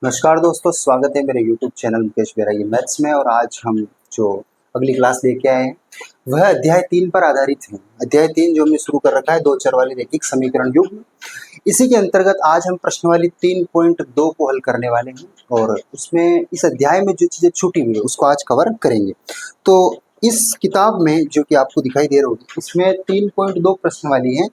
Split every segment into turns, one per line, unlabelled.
नमस्कार दोस्तों, स्वागत है मेरे YouTube चैनल मुकेश बैरागी मैथ्स में। और आज हम जो अगली क्लास लेके आए हैं वह अध्याय 3 पर आधारित है। अध्याय 3 जो हमने शुरू कर रखा है, दो चर वाली रैखिक समीकरण युग्म। इसी के अंतर्गत आज हम प्रश्नावली 3.2 को हल करने वाले हैं और उसमें इस अध्याय में जो चीज़ें छूटी हुई है उसको आज कवर करेंगे। तो इस किताब में जो कि आपको दिखाई दे रही होगी, इसमें 3.2 प्रश्नावली है,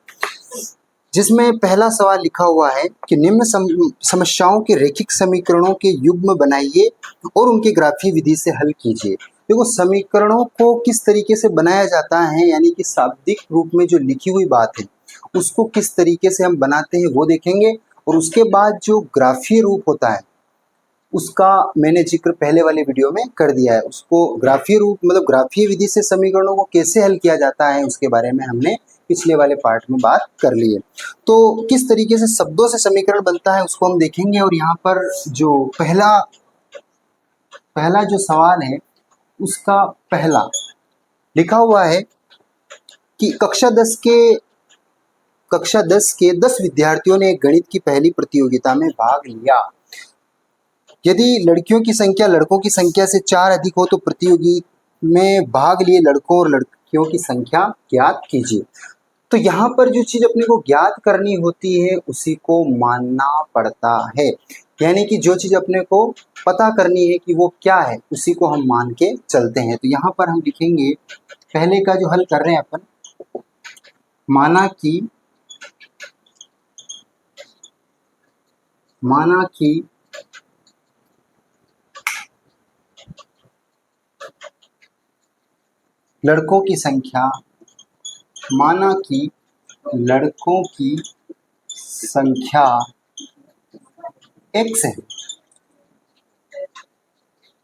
जिसमें पहला सवाल लिखा हुआ है कि निम्न समस्याओं के रैखिक समीकरणों के युग्म बनाइए और उनके ग्राफीय विधि से हल कीजिए। देखो, समीकरणों को किस तरीके से बनाया जाता है, यानी कि शाब्दिक रूप में जो लिखी हुई बात है उसको किस तरीके से हम बनाते हैं वो देखेंगे। और उसके बाद जो ग्राफीय रूप होता है उसका मैंने जिक्र पहले वाले वीडियो में कर दिया है। उसको ग्राफीय रूप मतलब ग्राफीय विधि से समीकरणों को कैसे हल किया जाता है उसके बारे में हमने पिछले वाले पार्ट में बात कर ली है। तो किस तरीके से शब्दों से समीकरण बनता है उसको हम देखेंगे। और यहाँ पर जो पहला जो सवाल है उसका पहला लिखा हुआ है कि कक्षा 10 के 10 विद्यार्थियों ने गणित की पहली प्रतियोगिता में भाग लिया। यदि लड़कियों की संख्या लड़कों की संख्या से 4 अधिक हो तो प्रतियोगी में भाग लिए लड़कों और लड़कियों की संख्या ज्ञात कीजिए। तो यहाँ पर जो चीज अपने को ज्ञात करनी होती है उसी को मानना पड़ता है, यानी कि जो चीज अपने को पता करनी है कि वो क्या है उसी को हम मान के चलते हैं। तो यहाँ पर हम लिखेंगे, पहले का जो हल कर रहे हैं अपन, माना कि लड़कों की संख्या, माना कि लड़कों की संख्या x है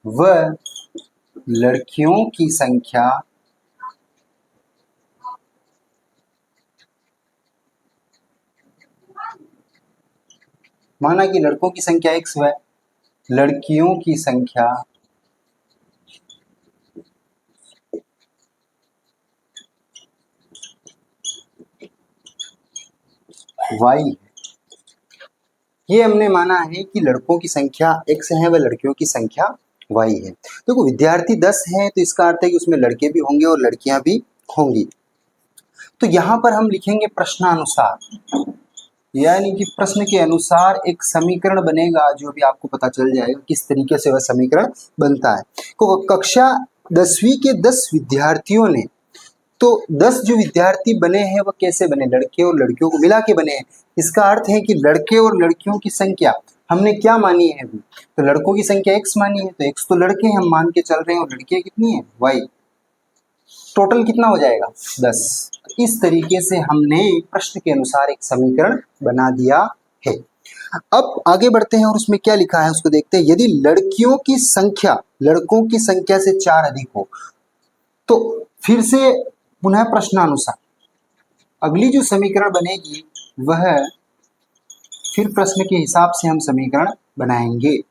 व लड़कियों की संख्या माना कि लड़कों की संख्या x व लड़कियों की संख्या y है। ये हमने माना है कि लड़कों की संख्या x है व लड़कियों की संख्या y है। देखो, विद्यार्थी 10 हैं तो इसका अर्थ है कि उसमें लड़के भी होंगे और लड़कियां भी होंगी। तो यहाँ पर हम लिखेंगे प्रश्नानुसार, यानी कि प्रश्न के अनुसार एक समीकरण बनेगा जो भी आपको पता चल जाएगा किस तरीके से वह समीकरण बनता है। तो कक्षा 10वीं के 10 विद्यार्थियों ने, तो 10 जो विद्यार्थी बने हैं वह कैसे बने, लड़के और लड़कियों को मिला के बने हैं। इसका अर्थ है कि लड़के और लड़कियों की संख्या हमने क्या मानी है अभी, तो लड़कों की संख्या x मानी है, तो x तो लड़के हम मान के चल रहे हैं और लड़कियां कितनी है y। टोटल कितना हो जाएगा 10। इस तरीके से हमने प्रश्न के अनुसार एक समीकरण बना दिया है। अब आगे बढ़ते हैं और उसमें क्या लिखा है उसको देखते हैं। यदि लड़कियों की संख्या लड़कों की संख्या से 4 अधिक हो, तो फिर से पुनः प्रश्नानुसार अगली जो समीकरण बनेगी वह फिर प्रश्न के हिसाब से हम समीकरण बनाएंगे।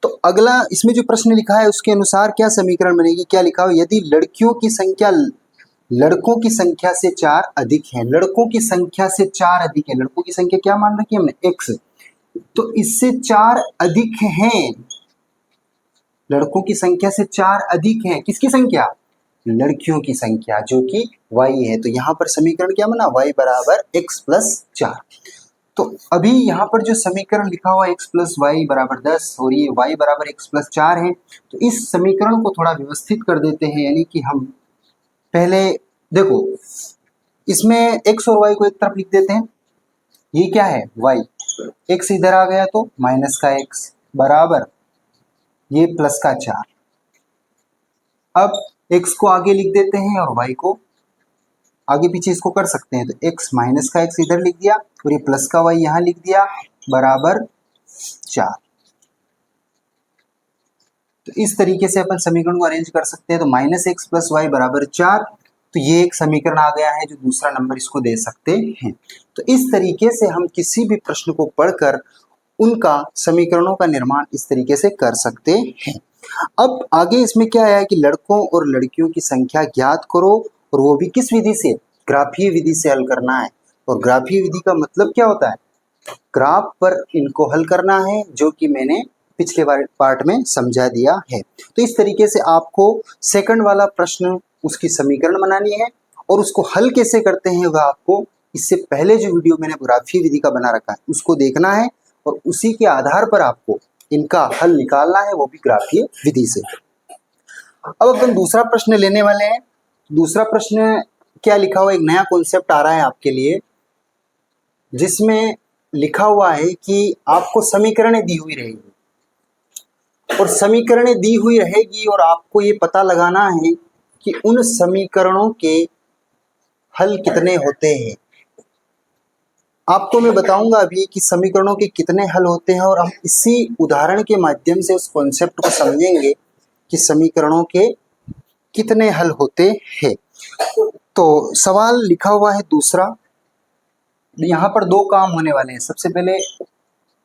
तो अगला इसमें जो प्रश्न लिखा है उसके अनुसार क्या समीकरण बनेगी, क्या लिखा हो, यदि लड़कियों की संख्या लड़कों की संख्या से 4 अधिक है, लड़कों की संख्या से 4 अधिक है, लड़कों की संख्या क्या मान रखी है हमने x, तो इससे 4 अधिक हैं, लड़कों की संख्या से 4 अधिक है, किसकी संख्या, लड़कियों की संख्या जो कि y है। तो यहाँ पर समीकरण क्या बना, y बराबर x प्लस 4। तो अभी यहाँ पर जो समीकरण लिखा हुआ x प्लस वाई बराबर 10 और ये y बराबर x प्लस 4 है, तो इस समीकरण को थोड़ा व्यवस्थित कर देते हैं। यानी कि हम पहले देखो, इसमें x और y को एक तरफ लिख देते हैं, ये क्या है y, x इधर आ गया तो माइनस का x बराबर ये प्लस का 4। अब x को आगे लिख देते हैं और y को आगे पीछे इसको कर सकते हैं, तो x माइनस का x इधर लिख दिया और ये प्लस का y यहाँ लिख दिया बराबर 4। तो इस तरीके से अपन समीकरण को अरेंज कर सकते हैं। तो माइनस एक्स प्लस वाई बराबर 4, तो ये एक समीकरण आ गया है जो दूसरा नंबर इसको दे सकते हैं। तो इस तरीके से हम किसी भी प्रश्न को पढ़कर उनका समीकरणों का निर्माण इस तरीके से कर सकते हैं। अब आगे इसमें क्या है कि लड़कों और लड़कियों की संख्या ज्ञात करो, और वो भी किस विधि से, ग्राफीय विधि से हल करना है। और ग्राफीय विधि का मतलब क्या होता है, ग्राफ पर इनको हल करना है, जो कि मैंने पिछले पार्ट में समझा दिया है। तो इस तरीके से आपको सेकंड वाला प्रश्न उसकी समीकरण बनानी है, और उसको हल कैसे करते हैं वह आपको इससे पहले जो वीडियो मैंने ग्राफीय विधि का बना रखा है उसको देखना है, और उसी के आधार पर आपको इनका हल निकालना है, वो भी ग्राफीय विधि से। अब अपन दूसरा प्रश्न लेने वाले हैं। दूसरा प्रश्न क्या लिखा हुआ, एक नया कॉन्सेप्ट आ रहा है आपके लिए, जिसमें लिखा हुआ है कि आपको समीकरणें दी हुई रहेगी, और समीकरणें दी हुई रहेगी और आपको ये पता लगाना है कि उन समीकरणों के हल कितने होते हैं। आपको मैं बताऊंगा अभी कि समीकरणों के कितने हल होते हैं, और हम इसी उदाहरण के माध्यम से उस कॉन्सेप्ट को समझेंगे कि समीकरणों के कितने हल होते हैं। तो सवाल लिखा हुआ है दूसरा। यहाँ पर दो काम होने वाले हैं। सबसे पहले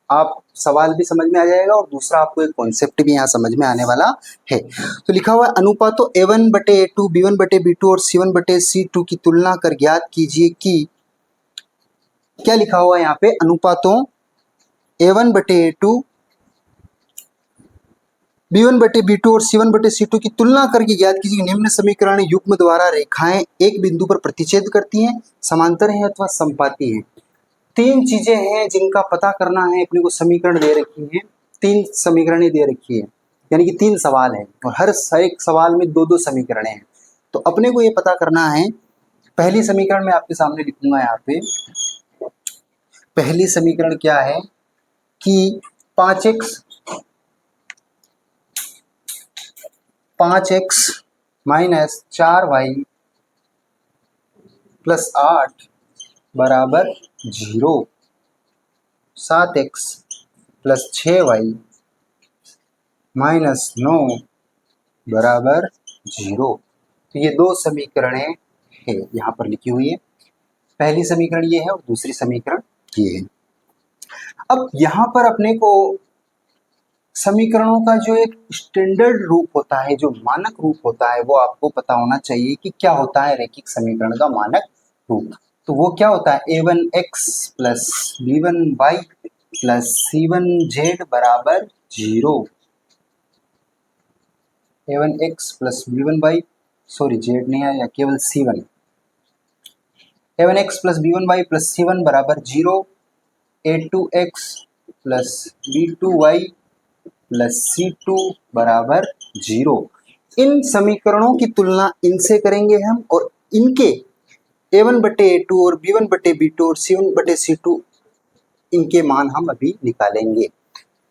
आप सवाल भी समझ में आ जाएगा, और दूसरा आपको एक कॉन्सेप्ट भी यहाँ समझ में आने वाला है। तो लिखा हुआ है अनुपातों A1/A2, B1/B2 और C1/C2 की तुलना कर ज्ञात कीजिए कि, क्या लिखा हुआ है यहाँ पे, अनुपातों A1/A2, B1/B2 और C1/C2 की तुलना करके ज्ञात कीजिए निम्न समीकरण युग्म द्वारा रेखाएं एक बिंदु पर प्रतिच्छेद करती हैं, समांतर हैं अथवा समपाती हैं। तीन चीजें हैं जिनका पता करना है अपने को। समीकरण दे रखी हैं, तीन समीकरणें दे रखी है, यानी कि तीन सवाल हैं, और हर एक सवाल में दो दो समीकरणें हैं। तो अपने को ये पता करना है। पहली समीकरण मैं आपके सामने लिखूंगा यहाँ पे। पहली समीकरण क्या है कि 5x माइनस 4y प्लस 8 बराबर 0, 7x प्लस 6y माइनस 9 बराबर 0। तो ये दो समीकरणें है यहाँ पर लिखी हुई है। पहली समीकरण ये है और दूसरी समीकरण ये है। अब यहाँ पर अपने को समीकरणों का जो एक स्टैंडर्ड रूप होता है, जो मानक रूप होता है, वो आपको पता होना चाहिए कि क्या होता है रैखिक समीकरण का मानक रूप। तो वो क्या होता है, A1x plus B1y plus C1z बराबर 0। A1x plus B1y, sorry Z नहीं आया, केवल C1। A1x plus B1y plus C1 बराबर 0। A2x plus B2y plus C2 बराबर 0। इन समीकरणों की तुलना इनसे करेंगे हम, और इनके A1/A2 और B1/B2 और C1/C2 इनके मान हम अभी निकालेंगे।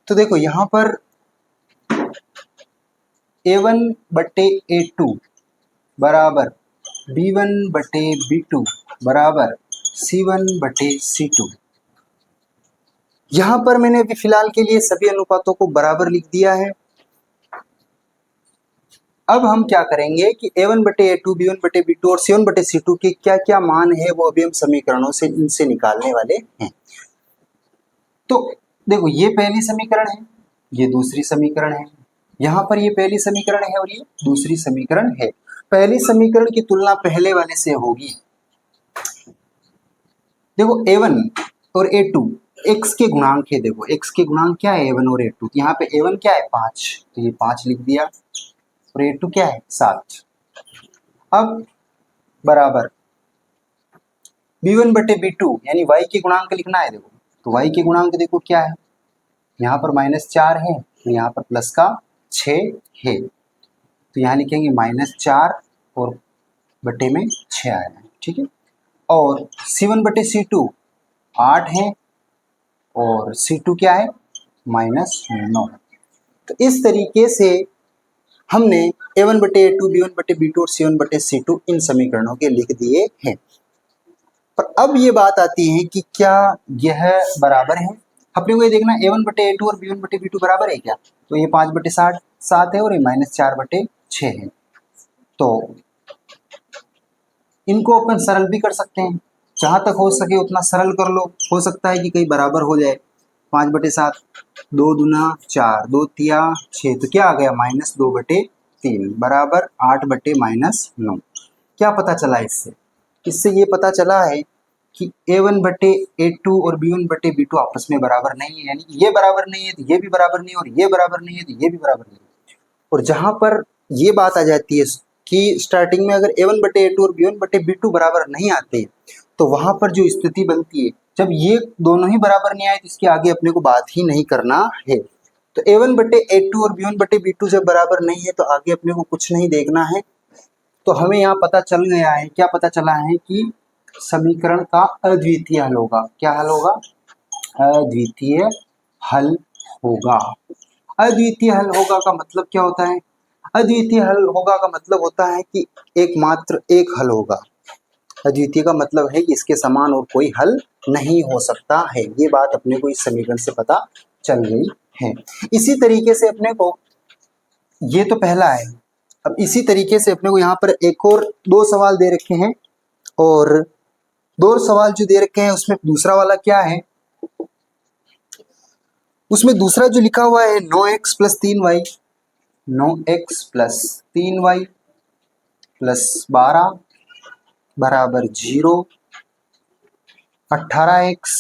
तो देखो यहाँ पर A1/A2 बराबर B1/B2 बराबर C1/C2। यहां पर मैंने अभी फिलहाल के लिए सभी अनुपातों को बराबर लिख दिया है। अब हम क्या करेंगे कि A1/A2, B1/B2 और C1/C2 के क्या क्या मान है वो अभी हम समीकरणों से इनसे निकालने वाले हैं। तो देखो ये पहली समीकरण है, ये दूसरी समीकरण है, यहाँ पर ये पहली समीकरण है और ये दूसरी समीकरण है। पहली समीकरण की तुलना पहले वाले से होगी। देखो A1 और A2 x के गुणांक है। देखो x के गुणांक क्या है, A1 और A2। यहाँ पे A1 क्या है 5, तो ये 5 लिख दिया, और A2 क्या है 7। अब बराबर B1/B2 यानी y के गुणांक लिखना है। देखो तो y के गुणांक देखो क्या है, यहाँ पर -4 है, तो यहाँ पर प्लस का 6 है, तो यहाँ लिखेंगे -4 और बटे में 6 आया है, ठीक है। और C1/C2 8 है, और C2 क्या है -9। तो इस तरीके से हमने A1/A2, B1/B2 और C1/C2 इन समीकरणों के लिख दिए हैं। पर अब ये बात आती है कि क्या यह बराबर है। अपने को ये देखना A1/A2 और B1/B2 बराबर है क्या, तो ये 5/7 है और ये -4/6 है। तो इनको अपन सरल भी कर सकते हैं, जहां तक हो सके उतना सरल कर लो। हो सकता है कि कहीं बराबर हो जाए। 5/7, 2 दूना 4, 2 तिया 6, तो क्या आ गया -2/3 बराबर 8/-9। क्या पता चला इससे? इससे ये पता चला है कि a1 बटे a2 और b1 बटे b2 आपस में बराबर नहीं है, यानी कि ये बराबर नहीं है तो ये भी बराबर नहीं है, और ये बराबर नहीं है तो ये भी बराबर नहीं है। और जहां पर ये बात आ जाती है कि स्टार्टिंग में अगर a1 बटे a2 और b1 बटे b2 बराबर नहीं आते तो वहां पर जो स्थिति बनती है, जब ये दोनों ही बराबर नहीं आए तो इसके आगे अपने को बात ही नहीं करना है। तो a1 बटे a2 और b1 बटे b2 जब बराबर नहीं है तो आगे अपने को कुछ नहीं देखना है। तो हमें यहाँ पता चल गया है, क्या पता चला है कि समीकरण का अद्वितीय हल होगा। क्या हल होगा? अद्वितीय हल होगा। अद्वितीय हल होगा का मतलब क्या होता है? अद्वितीय हल होगा का मतलब होता है कि एकमात्र एक हल होगा। अद्वितीय का मतलब है कि इसके समान और कोई हल नहीं हो सकता है। ये बात अपने को इस समीकरण से पता चल गई है। इसी तरीके से अपने को, ये तो पहला है, अब इसी तरीके से अपने को यहाँ पर एक और दो सवाल दे रखे हैं, और दो सवाल जो दे रखे हैं उसमें दूसरा वाला क्या है, उसमें दूसरा जो लिखा हुआ है 9x plus 3y, 9x plus 3y plus 12 बराबर 0, 18x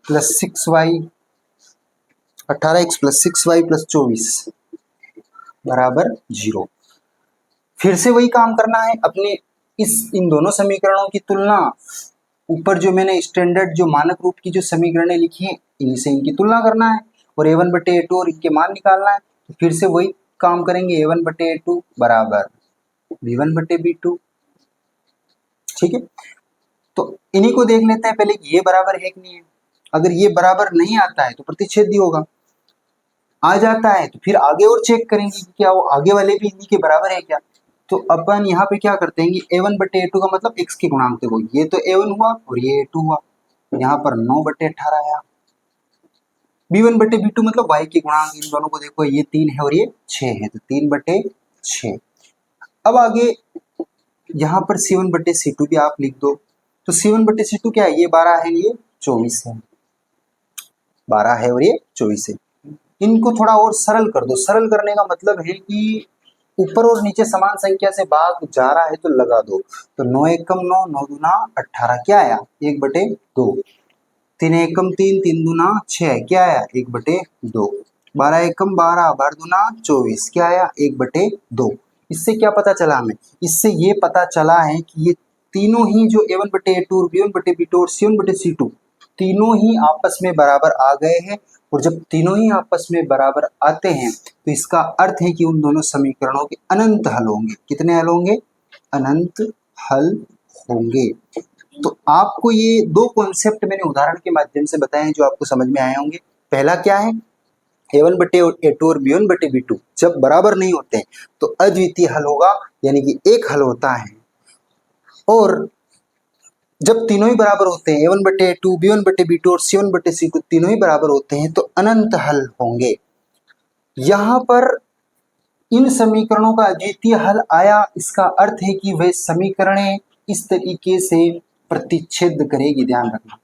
plus 6y, 18x plus 6y plus 24 बराबर 0। फिर से वही काम करना है, अपने इन दोनों समीकरणों की तुलना, ऊपर जो मैंने स्टैंडर्ड जो मानक रूप की जो समीकरणें लिखी हैं इन्हीं से इनकी तुलना करना है, और a1 बटे a2 और इनके मान निकालना है। तो फिर से वही काम करेंगे, a1 बटे a2 बराबर b1 बटे b2। ठीक है, तो इन्हीं को देख लेते हैं पहले कि ये बराबर है कि नहीं है। अगर ये बराबर नहीं आता है तो प्रतिच्छेदी होगा, आ जाता है तो फिर आगे और चेक करेंगे कि क्या वो आगे वाले भी इन्हीं के बराबर है क्या। तो अपन यहाँ पे क्या करते हैं कि a1 बटे a2 का मतलब x के गुणांक देखो, ये तो a1 हुआ और ये a2 हुआ, तो यहाँ पर 9 बटे 18 आया। b1 बटे b2 मतलब y के गुणांक, इन दोनों को देखो, ये 3 है और ये 6 है, तो 3 बटे 6। अब आगे यहाँ पर c1 बटे c2 भी आप लिख दो, तो c1 बटे c2 क्या है, ये 12 है, ये 24 है, 12 है और ये 24 है। इनको थोड़ा और सरल कर दो। सरल करने का मतलब है कि ऊपर और नीचे समान संख्या से भाग जा रहा है तो लगा दो। तो 9 एकम 9, 9 दूना 18, क्या आया 1 बटे 2। 3 एकम 3, 3 दूना 6, क्या आया 1 बटे 2। 12 एकम 12, 12 दूना 24, क्या आया 1 बटे 2। इससे क्या पता चला हमें? इससे ये पता चला है कि ये तीनों ही जो a1 बटे a2 और b1 बटे b2 और c1 बटे c2 तीनों ही आपस में बराबर आ गए हैं। और जब तीनों ही आपस में बराबर आते हैं तो इसका अर्थ है कि उन दोनों समीकरणों के अनंत हल होंगे। कितने हल होंगे? अनंत हल होंगे। तो आपको ये दो कॉन्सेप्ट मैंने उदाहरण के माध्यम से बताए हैं जो आपको समझ में आए होंगे। पहला क्या है, a1 बटे a2 और b1 बटे b2 जब बराबर नहीं होते हैं तो अद्वितीय हल होगा, यानी कि एक हल होता है। और जब तीनों ही बराबर होते हैं, a1 बटे a2, b1 बटे b2 और c1 बटे c2 तीनों ही बराबर होते हैं तो अनंत हल होंगे। यहाँ पर इन समीकरणों का अद्वितीय हल आया, इसका अर्थ है कि वे समीकरणें इस तरीके से प्रतिच्छेद करेगी। ध्यान रखना,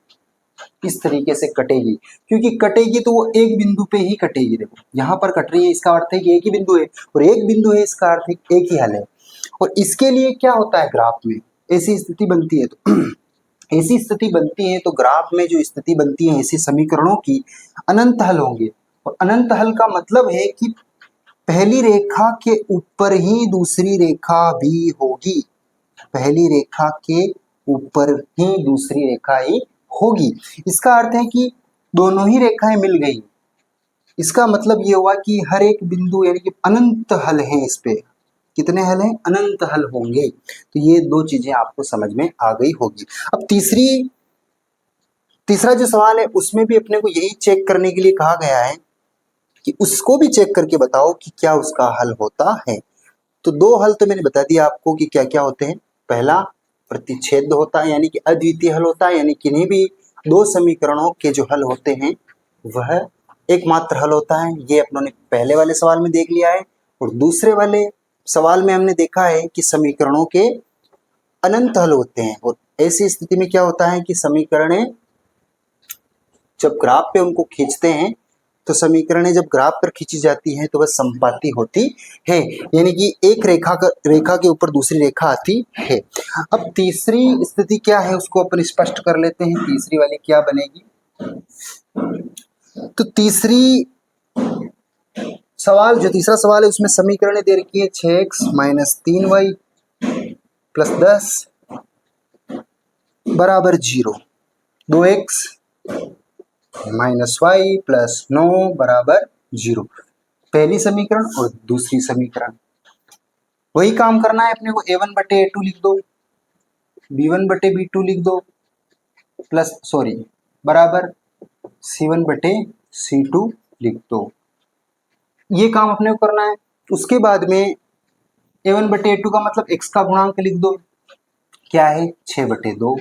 इस तरीके से कटेगी, क्योंकि कटेगी तो वो एक बिंदु पे ही कटेगी। देखो यहाँ पर कट रही है, इसका अर्थ है कि एक ही बिंदु है, और एक बिंदु है इसका अर्थ है एक ही हल है। और इसके लिए क्या होता है, ग्राफ में ऐसी स्थिति बनती है, तो ऐसी स्थिति बनती है तो ग्राफ में जो स्थिति बनती है ऐसी समीकरणों की अनंत हल होंगे। और अनंत हल का मतलब है कि पहली रेखा के ऊपर ही दूसरी रेखा भी होगी, पहली रेखा के ऊपर ही दूसरी रेखा ही होगी। इसका अर्थ है कि दोनों ही रेखाएं मिल गई। इसका मतलब ये हुआ कि हर एक बिंदु यानी कि अनंत हल है, इस पे कितने हल हैं, अनंत हल होंगे। तो ये दो चीजें आपको समझ में आ गई होगी। अब तीसरा जो सवाल है उसमें भी अपने को यही चेक करने के लिए कहा गया है कि उसको भी चेक करके बताओ कि क्या उसका हल होता है। तो दो हल तो मैंने बता दिया आपको कि क्या क्या होते हैं। पहला प्रतिच्छेद होता है, यानी कि अद्वितीय हल होता है, यानी किन्हीं भी दो समीकरणों के जो हल होते हैं वह एकमात्र हल होता है। ये अपनों ने पहले वाले सवाल में देख लिया है। और दूसरे वाले सवाल में हमने देखा है कि समीकरणों के अनंत हल होते हैं। और ऐसी स्थिति में क्या होता है कि समीकरणें जब ग्राफ पे उनको खींचते हैं तो समीकरणें जब ग्राफ पर खींची जाती हैं तो वह समपाती होती है, यानी कि एक रेखा के ऊपर दूसरी रेखा आती है। अब तीसरी स्थिति क्या है उसको अपन स्पष्ट कर लेते हैं। तीसरी वाली क्या बनेगी, तो तीसरा सवाल है उसमें समीकरणें दे रखी है 6x माइनस 3y प्लस 10 बराबर 0, 2x माइनस वाई प्लस 9 बराबर 0। पहली समीकरण और दूसरी समीकरण वही काम करना है अपने को। a1 बटे a2 लिख दो, b1 बटे b2 लिख दो, बराबर c1 बटे c2 लिख दो। ये काम अपने को करना है। उसके बाद में a1 बटे a2 का मतलब x का गुणांक लिख दो, क्या है 6 बटे 2।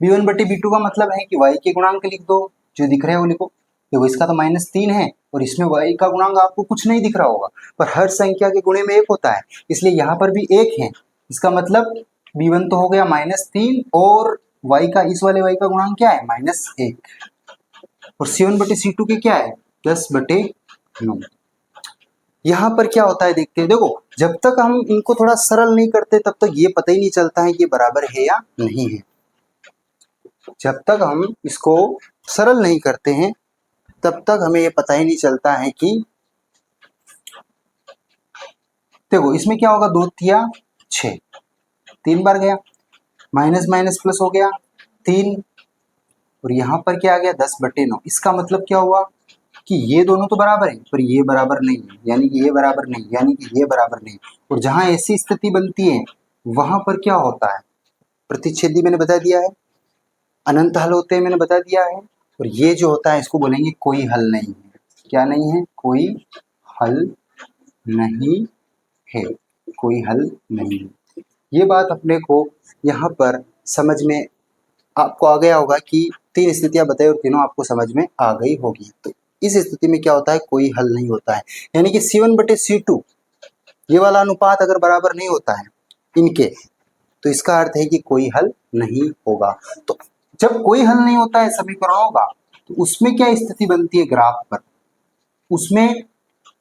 b1 बटे b2 का मतलब है कि y के गुणांक लिख दो, जो दिख रहे हैं वो लिखो। देखो इसका तो -3 है और इसमें y का गुणांक आपको कुछ नहीं दिख रहा होगा, पर हर संख्या के गुणे में 1 होता है, इसलिए यहाँ पर भी 1 है। इसका मतलब b1 तो हो गया -3 और y का, इस वाले y का गुणांक क्या है -1, और c1 बटे c2 के क्या है 10 बटे 9। यहाँ पर क्या होता है देखते हैं। देखो जब तक हम इनको थोड़ा सरल नहीं करते तब तक ये पता ही नहीं चलता है कि ये बराबर है या नहीं है। जब तक हम इसको सरल नहीं करते हैं तब तक हमें ये पता ही नहीं चलता है कि, देखो इसमें क्या होगा, 2 तिया 6, 3 बार गया, माइनस माइनस प्लस हो गया 3, और यहाँ पर क्या आ गया 10 बटे 9। इसका मतलब क्या हुआ कि ये दोनों तो बराबर है पर ये बराबर नहीं है, यानी कि ये बराबर नहीं, यानी कि ये बराबर नहीं। और जहां ऐसी स्थिति बनती है वहां पर क्या होता है, प्रतिच्छेदी मैंने बता दिया है, अनंत हल होते हैं मैंने बता दिया है, और ये जो होता है इसको बोलेंगे कोई हल नहीं है। क्या नहीं है, कोई हल नहीं है, कोई हल नहीं है। ये बात अपने को यहाँ पर समझ में आपको आ गया होगा कि 3 स्थितियां बताई और तीनों आपको समझ में आ गई होगी। तो इस स्थिति में क्या होता है, कोई हल नहीं होता है, यानी कि c1 बटे c2 ये वाला अनुपात अगर बराबर नहीं होता है इनके, तो इसका अर्थ है कि कोई हल नहीं होगा। तो जब कोई हल नहीं होता है समीकरणों का, तो उसमें क्या स्थिति बनती है ग्राफ पर, उसमें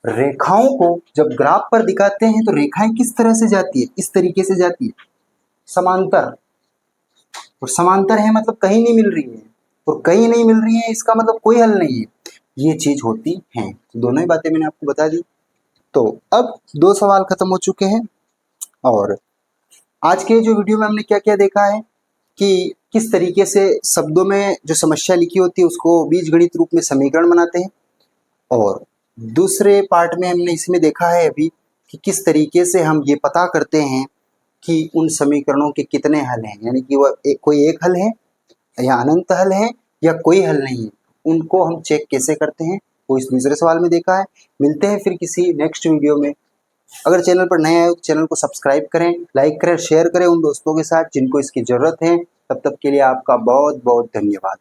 रेखाओं को जब ग्राफ पर दिखाते हैं तो रेखाएं किस तरह से जाती है, इस तरीके से जाती है, समांतर। और समांतर है मतलब कहीं नहीं मिल रही है, और कहीं नहीं मिल रही है इसका मतलब कोई हल नहीं है, ये चीज होती है। तो दोनों ही बातें मैंने आपको बता दी। तो अब 2 सवाल खत्म हो चुके हैं, और आज के जो वीडियो में हमने क्या क्या देखा है कि किस तरीके से शब्दों में जो समस्या लिखी होती है उसको बीजगणित रूप में समीकरण बनाते हैं, और दूसरे पार्ट में हमने इसमें देखा है अभी कि किस तरीके से हम ये पता करते हैं कि उन समीकरणों के कितने हल हैं, यानी कि वह कोई एक हल है या अनंत हल है या कोई हल नहीं है, उनको हम चेक कैसे करते हैं वो इस दूसरे सवाल में देखा है। मिलते हैं फिर किसी नेक्स्ट वीडियो में। अगर चैनल पर नए आए हो तो चैनल को सब्सक्राइब करें, लाइक करें, शेयर करें उन दोस्तों के साथ जिनको इसकी ज़रूरत है। तब तक के लिए आपका बहुत बहुत धन्यवाद।